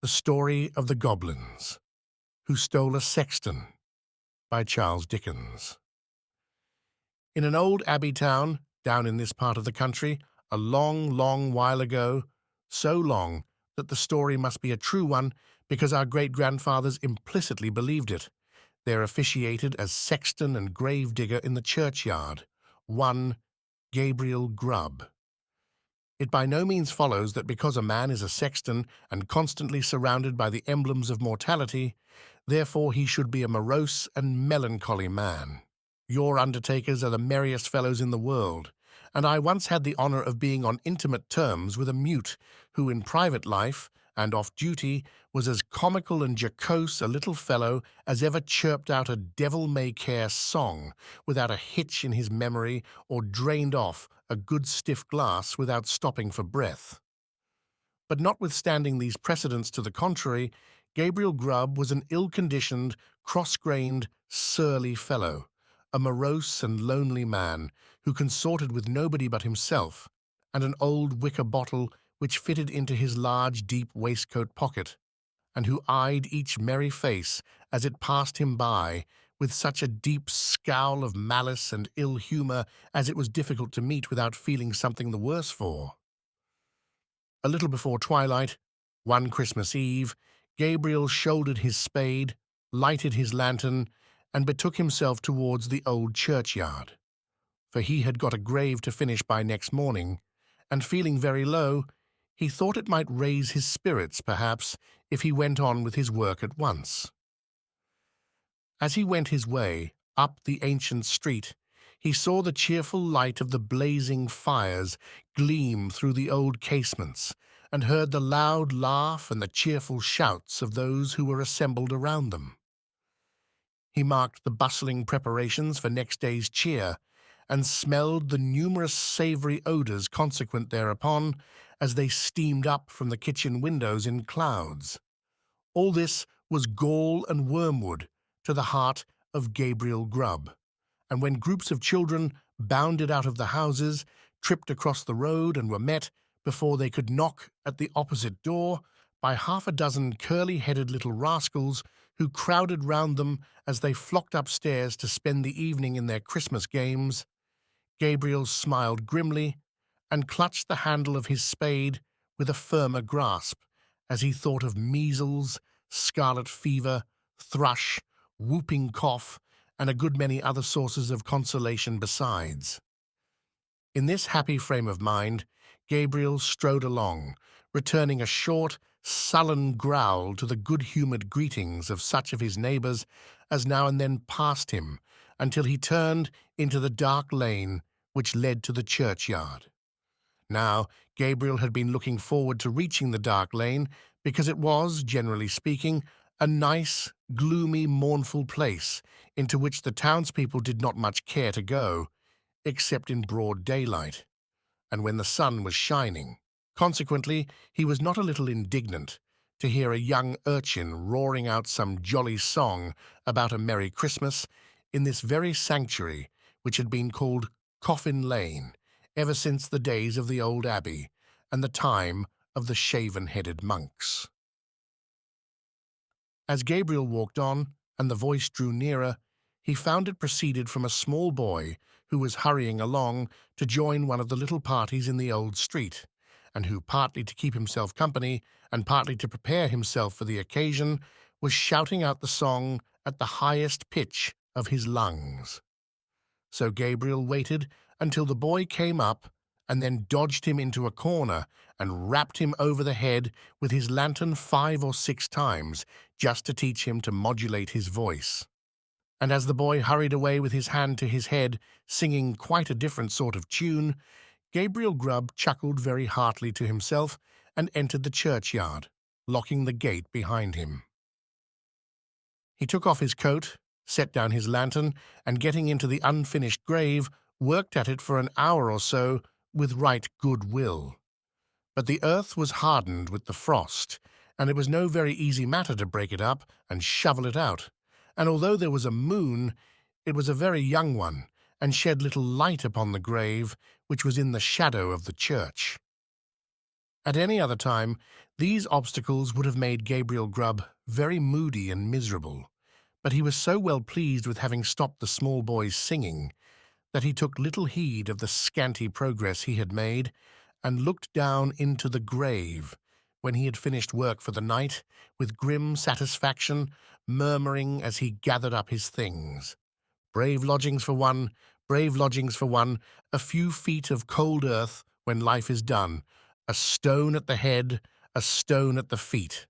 The Story of the Goblins Who Stole a Sexton by Charles Dickens. In an old abbey town down in this part of the country, a long, long while ago, so long that the story must be a true one because our great-grandfathers implicitly believed it, there officiated as sexton and grave-digger in the churchyard, one Gabriel Grubb. It by no means follows that because a man is a sexton and constantly surrounded by the emblems of mortality, therefore he should be a morose and melancholy man. Your undertakers are the merriest fellows in the world, and I once had the honour of being on intimate terms with a mute who in private life and off duty was as comical and jocose a little fellow as ever chirped out a devil-may-care song without a hitch in his memory or drained off a good stiff glass without stopping for breath. But notwithstanding these precedents to the contrary, Gabriel Grubb was an ill-conditioned, cross-grained, surly fellow, a morose and lonely man who consorted with nobody but himself, and an old wicker bottle which fitted into his large, deep waistcoat pocket, and who eyed each merry face as it passed him by with such a deep scowl of malice and ill humour as it was difficult to meet without feeling something the worse for. A little before twilight, one Christmas Eve, Gabriel shouldered his spade, lighted his lantern, and betook himself towards the old churchyard. For he had got a grave to finish by next morning, and feeling very low, he thought it might raise his spirits, perhaps, if he went on with his work at once. As he went his way up the ancient street, he saw the cheerful light of the blazing fires gleam through the old casements, and heard the loud laugh and the cheerful shouts of those who were assembled around them. He marked the bustling preparations for next day's cheer, and smelled the numerous savoury odours consequent thereupon as they steamed up from the kitchen windows in clouds. All this was gall and wormwood to the heart of Gabriel Grubb, and when groups of children bounded out of the houses, tripped across the road, and were met, before they could knock at the opposite door, by half a dozen curly-headed little rascals who crowded round them as they flocked upstairs to spend the evening in their Christmas games, Gabriel smiled grimly and clutched the handle of his spade with a firmer grasp as he thought of measles, scarlet fever, thrush, whooping cough, and a good many other sources of consolation besides. In this happy frame of mind, Gabriel strode along, returning a short, sullen growl to the good-humoured greetings of such of his neighbours as now and then passed him, until he turned into the dark lane which led to the churchyard. Now, Gabriel had been looking forward to reaching the dark lane because it was, generally speaking, a nice, gloomy, mournful place into which the townspeople did not much care to go, except in broad daylight, and when the sun was shining. Consequently, he was not a little indignant to hear a young urchin roaring out some jolly song about a Merry Christmas in this very sanctuary which had been called Coffin Lane ever since the days of the old abbey and the time of the shaven-headed monks. As Gabriel walked on, and the voice drew nearer, he found it proceeded from a small boy who was hurrying along to join one of the little parties in the old street, and who, partly to keep himself company and partly to prepare himself for the occasion, was shouting out the song at the highest pitch of his lungs. So Gabriel waited until the boy came up, and then dodged him into a corner and rapped him over the head with his lantern 5 or 6 times, just to teach him to modulate his voice. And as the boy hurried away with his hand to his head, singing quite a different sort of tune, Gabriel Grubb chuckled very heartily to himself and entered the churchyard, locking the gate behind him. He took off his coat, set down his lantern, and getting into the unfinished grave, worked at it for an hour or so with right good will. But the earth was hardened with the frost, and it was no very easy matter to break it up and shovel it out, and although there was a moon, it was a very young one, and shed little light upon the grave, which was in the shadow of the church. At any other time, these obstacles would have made Gabriel Grubb very moody and miserable, but he was so well pleased with having stopped the small boy's singing that he took little heed of the scanty progress he had made and looked down into the grave when he had finished work for the night with grim satisfaction, murmuring as he gathered up his things. Brave lodgings for one, brave lodgings for one, a few feet of cold earth when life is done, a stone at the head, a stone at the feet,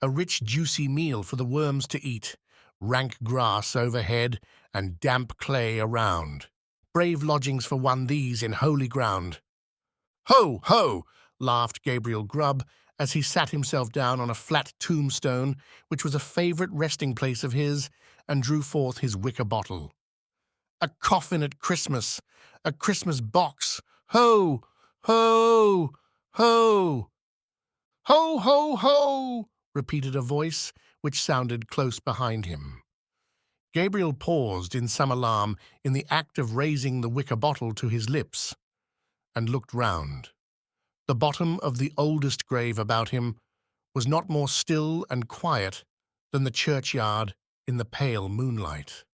a rich juicy meal for the worms to eat, rank grass overhead and damp clay around. Brave lodgings for one these in holy ground. Ho, ho! Laughed Gabriel Grubb as he sat himself down on a flat tombstone, which was a favourite resting place of his, and drew forth his wicker bottle. A coffin at Christmas, a Christmas box. Ho, ho, ho! Ho, ho, ho! Repeated a voice which sounded close behind him. Gabriel paused in some alarm in the act of raising the wicker bottle to his lips, and looked round. The bottom of the oldest grave about him was not more still and quiet than the churchyard in the pale moonlight.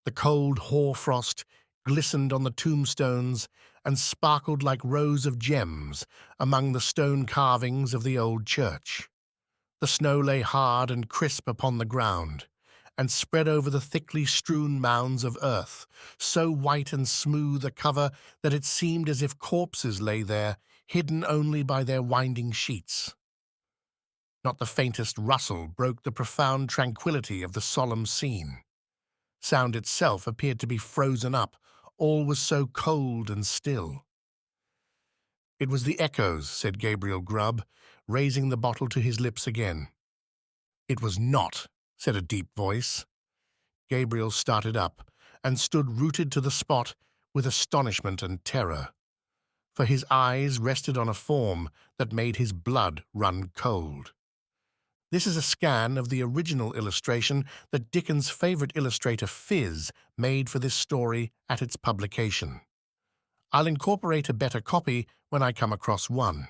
The cold hoarfrost glistened on the tombstones and sparkled like rows of gems among the stone carvings of the old church. The snow lay hard and crisp upon the ground, and spread over the thickly strewn mounds of earth, so white and smooth a cover that it seemed as if corpses lay there, hidden only by their winding sheets. Not the faintest rustle broke the profound tranquillity of the solemn scene. Sound itself appeared to be frozen up, all was so cold and still. It was the echoes, said Gabriel Grubb, raising the bottle to his lips again. It was not, said a deep voice. Gabriel started up and stood rooted to the spot with astonishment and terror, for his eyes rested on a form that made his blood run cold. This is a scan of the original illustration that Dickens' favourite illustrator Phiz made for this story at its publication. I'll incorporate a better copy when I come across one.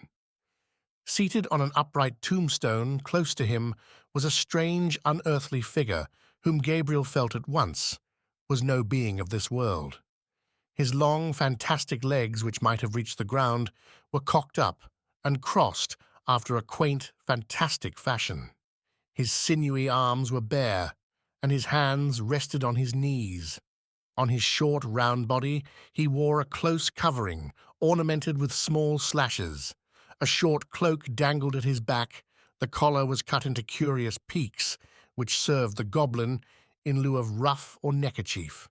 Seated on an upright tombstone close to him was a strange, unearthly figure whom Gabriel felt at once was no being of this world. His long, fantastic legs, which might have reached the ground, were cocked up and crossed after a quaint, fantastic fashion. His sinewy arms were bare, and his hands rested on his knees. On his short, round body he wore a close covering, ornamented with small slashes. A short cloak dangled at his back, the collar was cut into curious peaks, which served the goblin in lieu of ruff or neckerchief,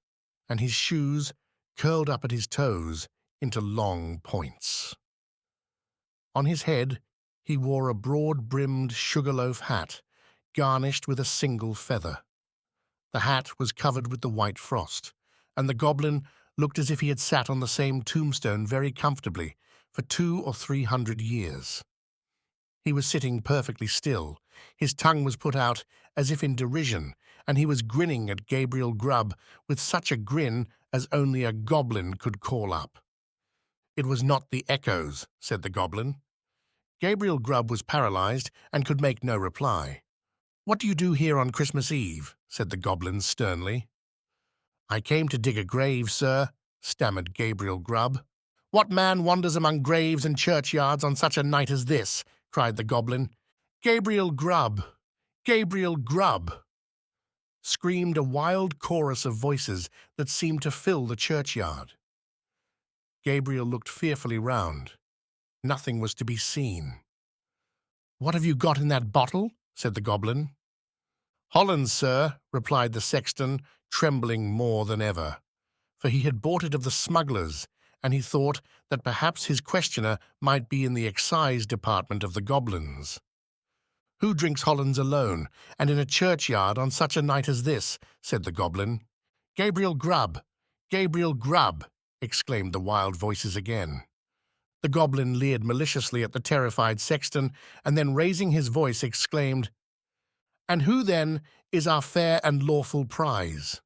and his shoes curled up at his toes into long points. On his head he wore a broad-brimmed sugarloaf hat, garnished with a single feather. The hat was covered with the white frost, and the goblin looked as if he had sat on the same tombstone very comfortably for 200 or 300 years. He was sitting perfectly still, his tongue was put out as if in derision, and he was grinning at Gabriel Grubb with such a grin as only a goblin could call up. It was not the echoes, said the goblin. Gabriel Grubb was paralyzed and could make no reply. What do you do here on Christmas Eve? Said the goblin sternly. I came to dig a grave, sir, stammered Gabriel Grubb. What man wanders among graves and churchyards on such a night as this? Cried the goblin. Gabriel Grubb! Gabriel Grubb! Screamed a wild chorus of voices that seemed to fill the churchyard. Gabriel looked fearfully round. Nothing was to be seen. What have you got in that bottle? Said the goblin. Hollands, sir, replied the sexton, trembling more than ever, for he had bought it of the smugglers, and he thought that perhaps his questioner might be in the excise department of the goblins. Who drinks Hollands alone, and in a churchyard on such a night as this? Said the goblin. Gabriel Grubb! Gabriel Grubb! Exclaimed the wild voices again. The goblin leered maliciously at the terrified sexton, and then raising his voice exclaimed, And who, then, is our fair and lawful prize?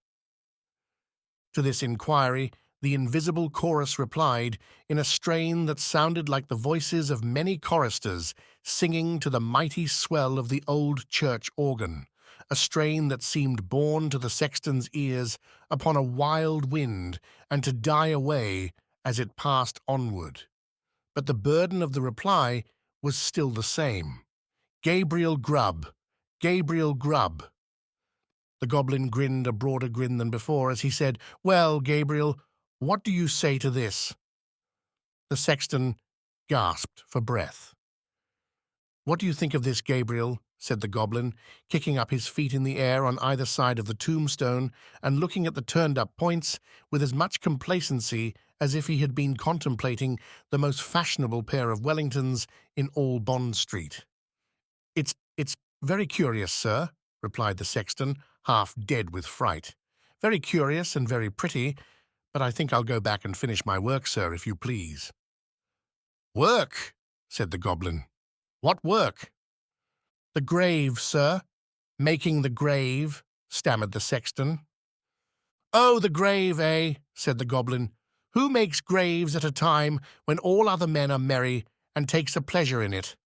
To this inquiry The invisible chorus replied in a strain that sounded like the voices of many choristers singing to the mighty swell of the old church organ, a strain that seemed borne to the sexton's ears upon a wild wind and to die away as it passed onward. But the burden of the reply was still the same. Gabriel Grubb, Gabriel Grubb. The goblin grinned a broader grin than before as he said, "Well, Gabriel, what do you say to this?" The sexton gasped for breath. "What do you think of this, Gabriel?" said the goblin, kicking up his feet in the air on either side of the tombstone and looking at the turned-up points with as much complacency as if he had been contemplating the most fashionable pair of Wellingtons in all Bond Street. It's very curious, sir," replied the sexton, half dead with fright. "Very curious and very pretty, but I think I'll go back and finish my work, sir, if you please." "Work?" said the goblin. "What work?" "The grave, sir. Making the grave," stammered the sexton. "Oh, the grave, eh?" said the goblin. "Who makes graves at a time when all other men are merry and takes a pleasure in it?"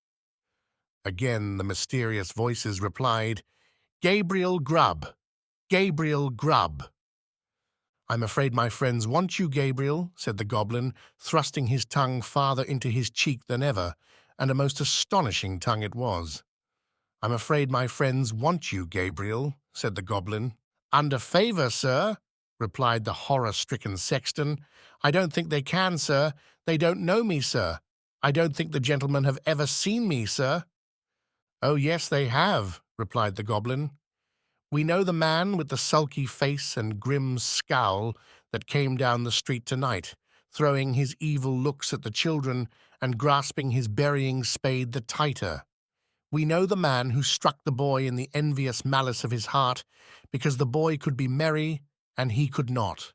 Again the mysterious voices replied, "Gabriel Grubb, Gabriel Grubb." "I'm afraid my friends want you, Gabriel," said the goblin, thrusting his tongue farther into his cheek than ever, and a most astonishing tongue it was. "I'm afraid my friends want you, Gabriel," said the goblin. "Under favour, sir," replied the horror-stricken sexton. "I don't think they can, sir. They don't know me, sir. I don't think the gentlemen have ever seen me, sir." "Oh, yes, they have," replied the goblin. "We know the man with the sulky face and grim scowl that came down the street tonight, throwing his evil looks at the children and grasping his burying spade the tighter. We know the man who struck the boy in the envious malice of his heart because the boy could be merry and he could not.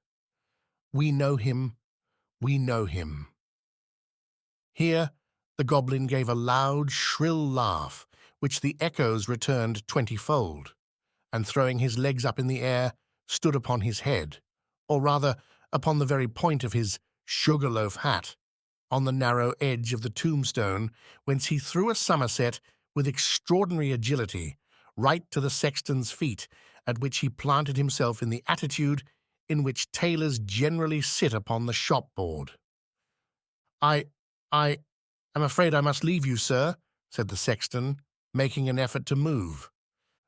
We know him, we know him." Here the goblin gave a loud, shrill laugh, which the echoes returned 20-fold, and throwing his legs up in the air, stood upon his head, or rather upon the very point of his sugar-loaf hat, on the narrow edge of the tombstone, whence he threw a somerset with extraordinary agility, right to the sexton's feet, at which he planted himself in the attitude in which tailors generally sit upon the shop-board. I am afraid I must leave you, sir," said the sexton, making an effort to move.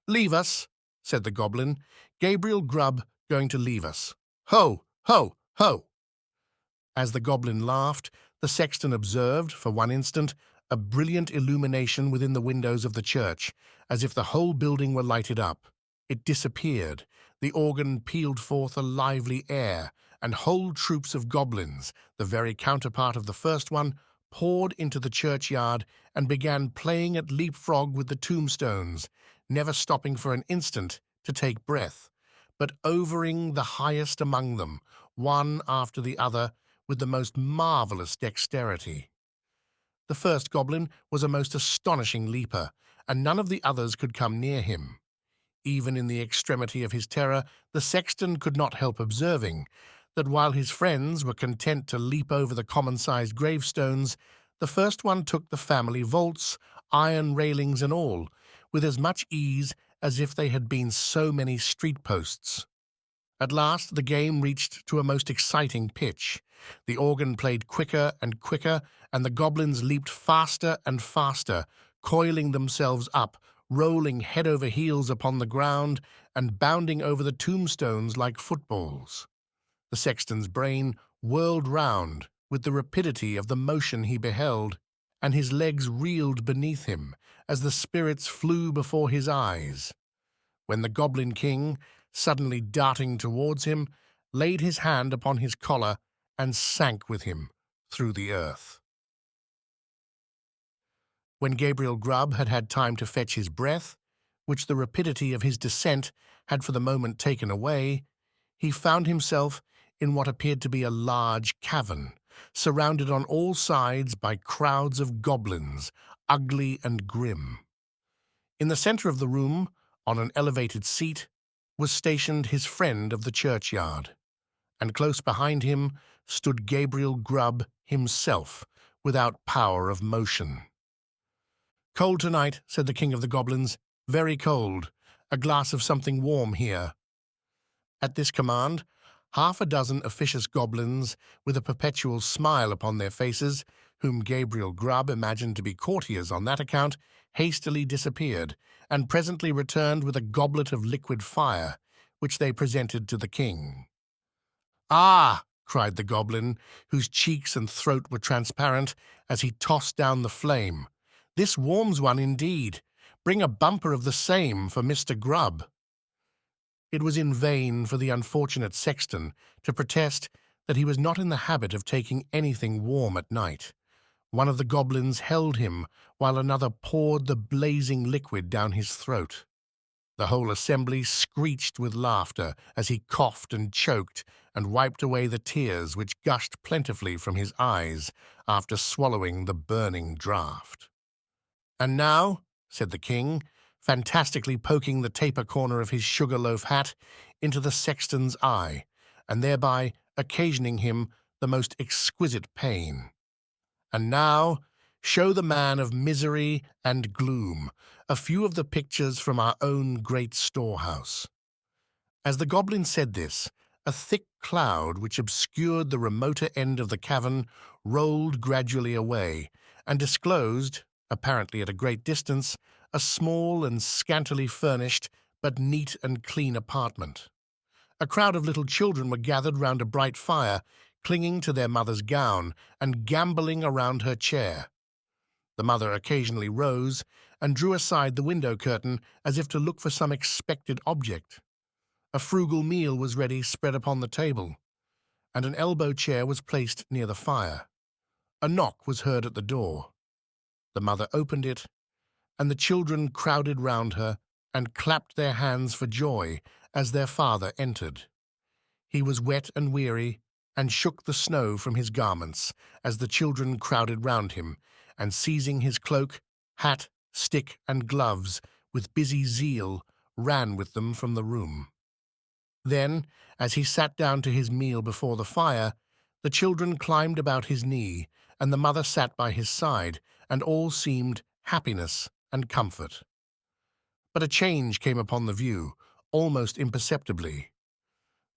"Leave us," said the goblin. "Gabriel Grubb going to leave us. Ho, ho, ho!" As the goblin laughed, the sexton observed, for one instant, a brilliant illumination within the windows of the church, as if the whole building were lighted up. It disappeared. The organ pealed forth a lively air, and whole troops of goblins, the very counterpart of the first one, poured into the churchyard and began playing at leapfrog with the tombstones, never stopping for an instant to take breath, but overing the highest among them, one after the other, with the most marvellous dexterity. The first goblin was a most astonishing leaper, and none of the others could come near him. Even in the extremity of his terror, the sexton could not help observing that while his friends were content to leap over the common-sized gravestones, the first one took the family vaults, iron railings and all, with as much ease as if they had been so many street-posts. At last the game reached to a most exciting pitch. The organ played quicker and quicker, and the goblins leaped faster and faster, coiling themselves up, rolling head over heels upon the ground, and bounding over the tombstones like footballs. The sexton's brain whirled round with the rapidity of the motion he beheld, and his legs reeled beneath him as the spirits flew before his eyes, when the goblin king, suddenly darting towards him, laid his hand upon his collar and sank with him through the earth. When Gabriel Grubb had had time to fetch his breath, which the rapidity of his descent had for the moment taken away, he found himself in what appeared to be a large cavern, surrounded on all sides by crowds of goblins, ugly and grim. In the centre of the room, on an elevated seat, was stationed his friend of the churchyard, and close behind him stood Gabriel Grubb himself, without power of motion. "Cold tonight," said the king of the goblins, "very cold. A glass of something warm here." At this command, half a dozen officious goblins, with a perpetual smile upon their faces, whom Gabriel Grubb imagined to be courtiers on that account, hastily disappeared, and presently returned with a goblet of liquid fire, which they presented to the king. "Ah!" cried the goblin, whose cheeks and throat were transparent, as he tossed down the flame. "This warms one indeed. Bring a bumper of the same for Mr. Grubb." It was in vain for the unfortunate Sexton to protest that he was not in the habit of taking anything warm at night. One of the goblins held him while another poured the blazing liquid down his throat. The whole assembly screeched with laughter as he coughed and choked and wiped away the tears which gushed plentifully from his eyes after swallowing the burning draught. "And now," said the king, fantastically poking the taper corner of his sugar-loaf hat into the sexton's eye, and thereby occasioning him the most exquisite pain, "and now show the man of misery and gloom a few of the pictures from our own great storehouse." As the goblin said this, a thick cloud which obscured the remoter end of the cavern rolled gradually away, and disclosed, apparently at a great distance, a small and scantily furnished but neat and clean apartment. A crowd of little children were gathered round a bright fire, clinging to their mother's gown and gambolling around her chair. The mother occasionally rose and drew aside the window curtain as if to look for some expected object. A frugal meal was ready spread upon the table, and an elbow chair was placed near the fire. A knock was heard at the door. The mother opened it, and the children crowded round her and clapped their hands for joy as their father entered. He was wet and weary, and shook the snow from his garments as the children crowded round him, and seizing his cloak, hat, stick, and gloves with busy zeal, ran with them from the room. Then, as he sat down to his meal before the fire, the children climbed about his knee, and the mother sat by his side, and all seemed happiness and comfort. But a change came upon the view, almost imperceptibly.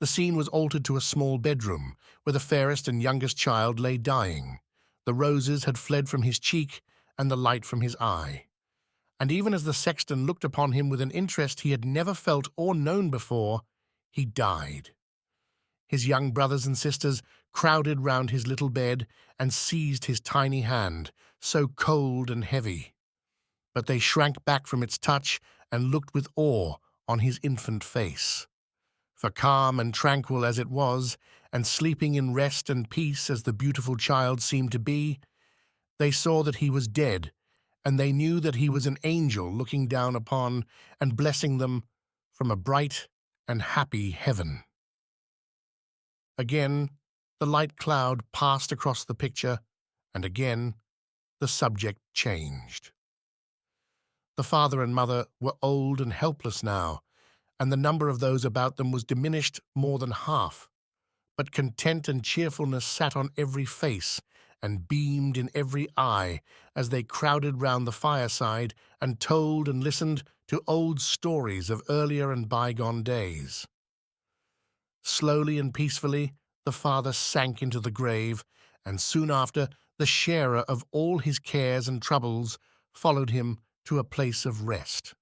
The scene was altered to a small bedroom, where the fairest and youngest child lay dying. The roses had fled from his cheek, and the light from his eye. And even as the sexton looked upon him with an interest he had never felt or known before, he died. His young brothers and sisters crowded round his little bed and seized his tiny hand, so cold and heavy. But they shrank back from its touch and looked with awe on his infant face. For calm and tranquil as it was, and sleeping in rest and peace as the beautiful child seemed to be, they saw that he was dead, and they knew that he was an angel looking down upon and blessing them from a bright and happy heaven. Again, the light cloud passed across the picture, and again the subject changed. The father and mother were old and helpless now, and the number of those about them was diminished more than half. But content and cheerfulness sat on every face and beamed in every eye as they crowded round the fireside and told and listened to old stories of earlier and bygone days. Slowly and peacefully the father sank into the grave, and soon after the sharer of all his cares and troubles followed him to a place of rest.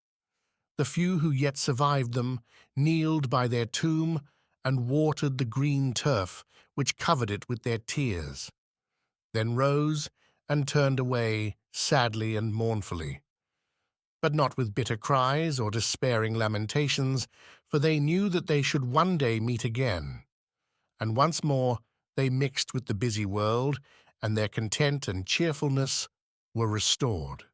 The few who yet survived them kneeled by their tomb and watered the green turf which covered it with their tears, then rose and turned away sadly and mournfully, but not with bitter cries or despairing lamentations, for they knew that they should one day meet again, and once more they mixed with the busy world, and their content and cheerfulness were restored.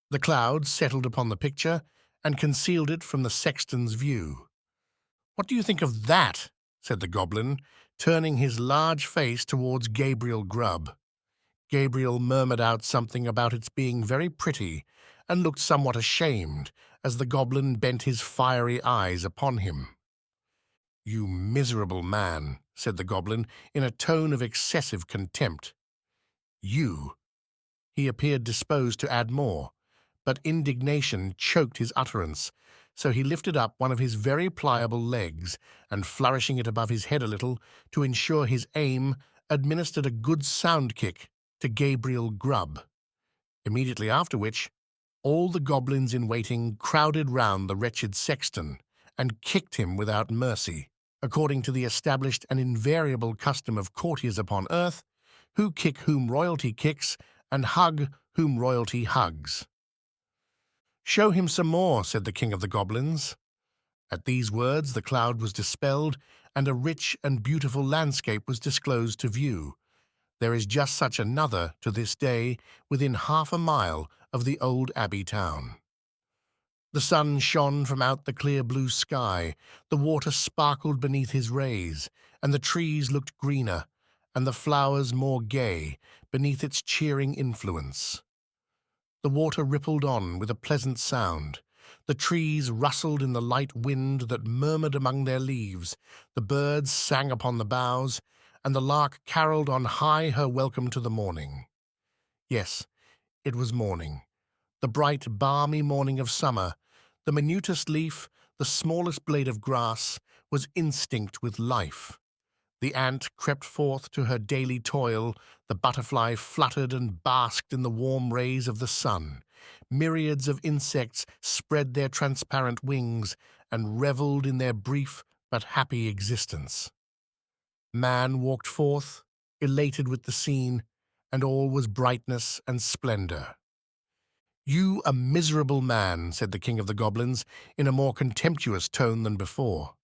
The clouds settled upon the picture and concealed it from the sexton's view. "What do you think of that?" said the goblin, turning his large face towards Gabriel Grubb. Gabriel murmured out something about its being very pretty, and looked somewhat ashamed as the goblin bent his fiery eyes upon him. "You miserable man," said the goblin in a tone of excessive contempt. "You." He appeared disposed to add more, but indignation choked his utterance, so he lifted up one of his very pliable legs, and flourishing it above his head a little, to ensure his aim, administered a good sound kick to Gabriel Grubb, immediately after which all the goblins in waiting crowded round the wretched Sexton and kicked him without mercy, according to the established and invariable custom of courtiers upon earth, who kick whom royalty kicks and hug whom royalty hugs. "Show him some more," said the king of the goblins. At these words the cloud was dispelled, and a rich and beautiful landscape was disclosed to view. There is just such another to this day within half a mile of the old abbey town. The sun shone from out the clear blue sky, the water sparkled beneath his rays, and the trees looked greener, and the flowers more gay, beneath its cheering influence. The water rippled on with a pleasant sound. The trees rustled in the light wind that murmured among their leaves, the birds sang upon the boughs, and the lark caroled on high her welcome to the morning. Yes, it was morning, the bright, balmy morning of summer. The minutest leaf, the smallest blade of grass, was instinct with life. The ant crept forth to her daily toil, the butterfly fluttered and basked in the warm rays of the sun. Myriads of insects spread their transparent wings and revelled in their brief but happy existence. Man walked forth, elated with the scene, and all was brightness and splendor. "You a miserable man," said the king of the goblins, in a more contemptuous tone than before.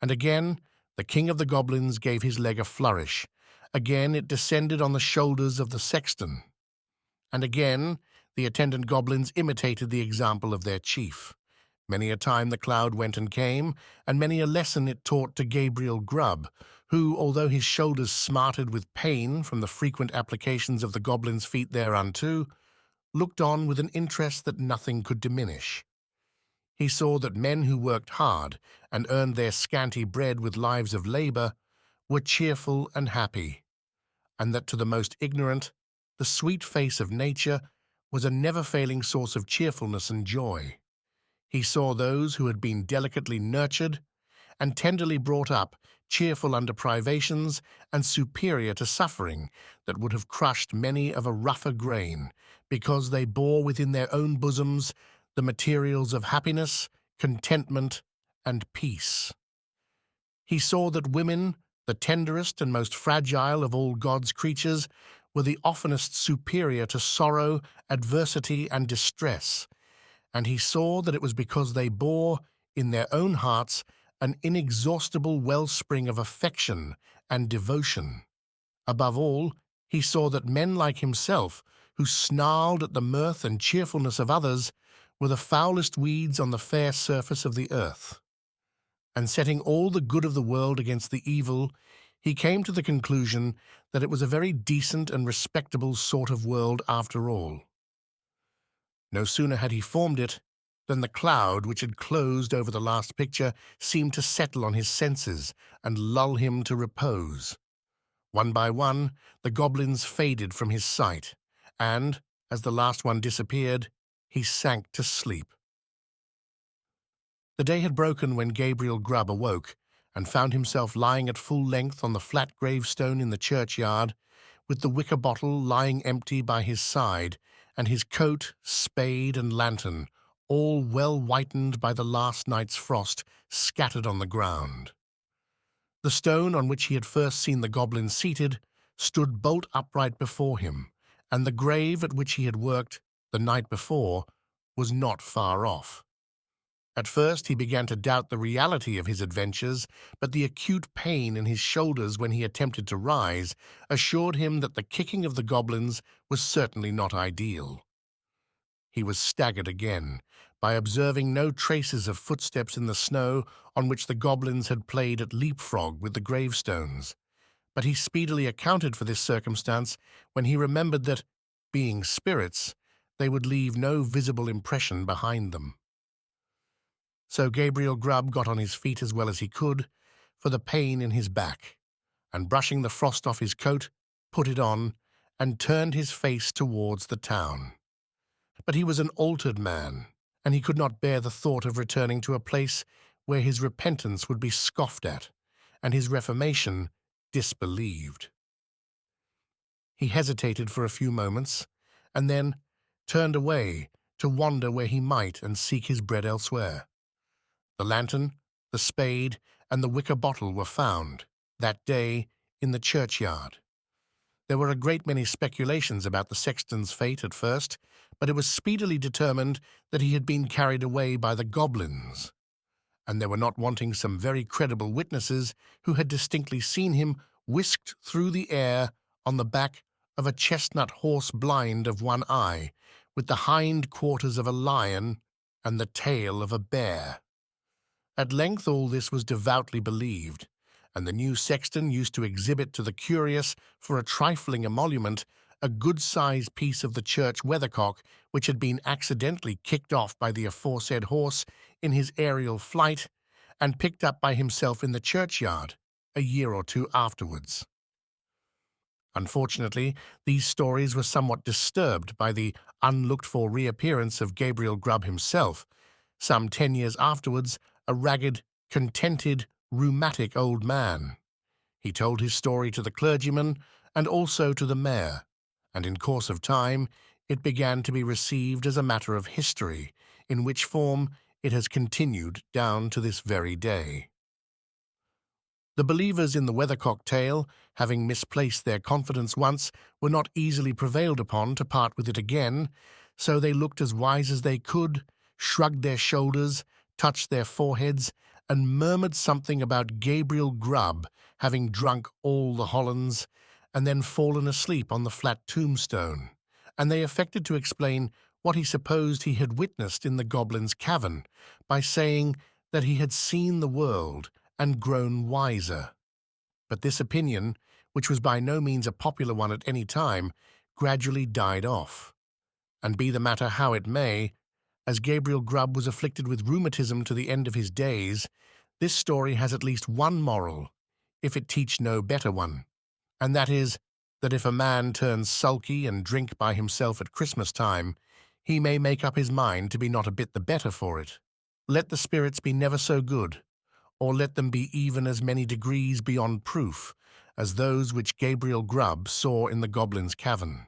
And again the king of the goblins gave his leg a flourish. Again it descended on the shoulders of the Sexton. And again the attendant goblins imitated the example of their chief. Many a time the cloud went and came, and many a lesson it taught to Gabriel Grubb, who, although his shoulders smarted with pain from the frequent applications of the goblin's feet thereunto, looked on with an interest that nothing could diminish. He saw that men who worked hard and earned their scanty bread with lives of labor were cheerful and happy, and that to the most ignorant the sweet face of nature was a never-failing source of cheerfulness and joy. He saw those who had been delicately nurtured and tenderly brought up, cheerful under privations and superior to suffering that would have crushed many of a rougher grain, because they bore within their own bosoms the materials of happiness, contentment, and peace. He saw that women, the tenderest and most fragile of all God's creatures, were the oftenest superior to sorrow, adversity, and distress, and he saw that it was because they bore, in their own hearts, an inexhaustible wellspring of affection and devotion. Above all, he saw that men like himself, who snarled at the mirth and cheerfulness of others, were the foulest weeds on the fair surface of the earth. And setting all the good of the world against the evil, he came to the conclusion that it was a very decent and respectable sort of world after all. No sooner had he formed it than the cloud which had closed over the last picture seemed to settle on his senses and lull him to repose. One by one, the goblins faded from his sight, and, as the last one disappeared, he sank to sleep. The day had broken when Gabriel Grubb awoke and found himself lying at full length on the flat gravestone in the churchyard, with the wicker bottle lying empty by his side, and his coat, spade, and lantern, all well whitened by the last night's frost, scattered on the ground. The stone on which he had first seen the goblin seated stood bolt upright before him, and the grave at which he had worked the night before was not far off. At first he began to doubt the reality of his adventures, but the acute pain in his shoulders when he attempted to rise assured him that the kicking of the goblins was certainly not ideal. He was staggered again by observing no traces of footsteps in the snow on which the goblins had played at leapfrog with the gravestones, but he speedily accounted for this circumstance when he remembered that, being spirits, they would leave no visible impression behind them. So Gabriel Grubb got on his feet as well as he could, for the pain in his back, and brushing the frost off his coat, put it on, and turned his face towards the town. But he was an altered man, and he could not bear the thought of returning to a place where his repentance would be scoffed at, and his reformation disbelieved. He hesitated for a few moments, and then turned away to wander where he might and seek his bread elsewhere. The lantern, the spade, and the wicker bottle were found, that day, in the churchyard. There were a great many speculations about the sexton's fate at first, but it was speedily determined that he had been carried away by the goblins, and there were not wanting some very credible witnesses who had distinctly seen him whisked through the air on the back of a chestnut horse blind of one eye, with the hind quarters of a lion and the tail of a bear. At length all this was devoutly believed, and the new sexton used to exhibit to the curious, for a trifling emolument, a good-sized piece of the church weathercock which had been accidentally kicked off by the aforesaid horse in his aerial flight, and picked up by himself in the churchyard a year or two afterwards. Unfortunately, these stories were somewhat disturbed by the unlooked-for reappearance of Gabriel Grubb himself, some 10 years afterwards, a ragged, contented, rheumatic old man. He told his story to the clergyman and also to the mayor, and in course of time it began to be received as a matter of history, in which form it has continued down to this very day. The believers in the weathercock tale, having misplaced their confidence once, were not easily prevailed upon to part with it again, so they looked as wise as they could, shrugged their shoulders, touched their foreheads, and murmured something about Gabriel Grubb having drunk all the Hollands, and then fallen asleep on the flat tombstone, and they affected to explain what he supposed he had witnessed in the goblin's cavern by saying that he had seen the world and grown wiser. But this opinion, which was by no means a popular one at any time, gradually died off. And be the matter how it may, as Gabriel Grubb was afflicted with rheumatism to the end of his days, this story has at least one moral, if it teach no better one, and that is, that if a man turns sulky and drink by himself at Christmas time, he may make up his mind to be not a bit the better for it. Let the spirits be never so good, or let them be even as many degrees beyond proof as those which Gabriel Grubb saw in the goblin's cavern.